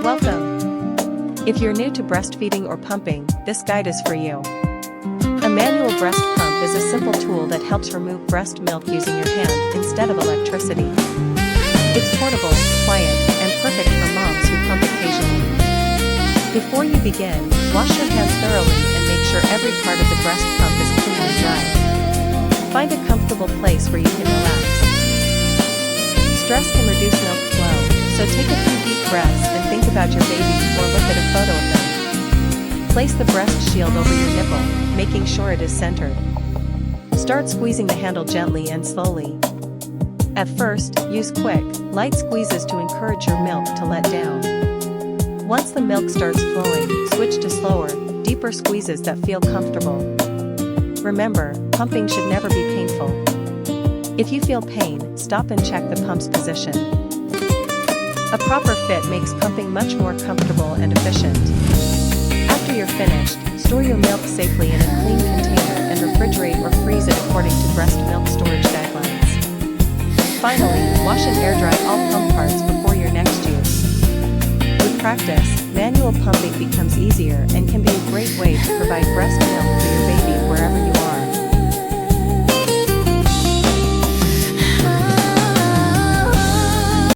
Welcome! If you're new to breastfeeding or pumping, this guide is for you. A manual breast pump is a simple tool that helps remove breast milk using your hand instead of electricity. It's portable, quiet, and perfect for moms who pump occasionally. Before you begin, wash your hands thoroughly and make sure every part of the breast pump is clean and dry. Find a comfortable place where you can relax. Stress can reduce milk flow, so take a few deep breaths and think about your baby or look at a photo of them. Place the breast shield over your nipple, making sure it is centered. Start squeezing the handle gently and slowly. At first, use quick, light squeezes to encourage your milk to let down. Once the milk starts flowing, switch to slower, deeper squeezes that feel comfortable. Remember, pumping should never be painful. If you feel pain, stop and check the pump's position. A proper fit makes pumping much more comfortable and efficient. After you're finished, store your milk safely in a clean container and refrigerate or freeze it according to breast milk storage guidelines. Finally, wash and air dry all pump parts before your next use. With practice, manual pumping becomes easier and can be a great way to provide breast milk for your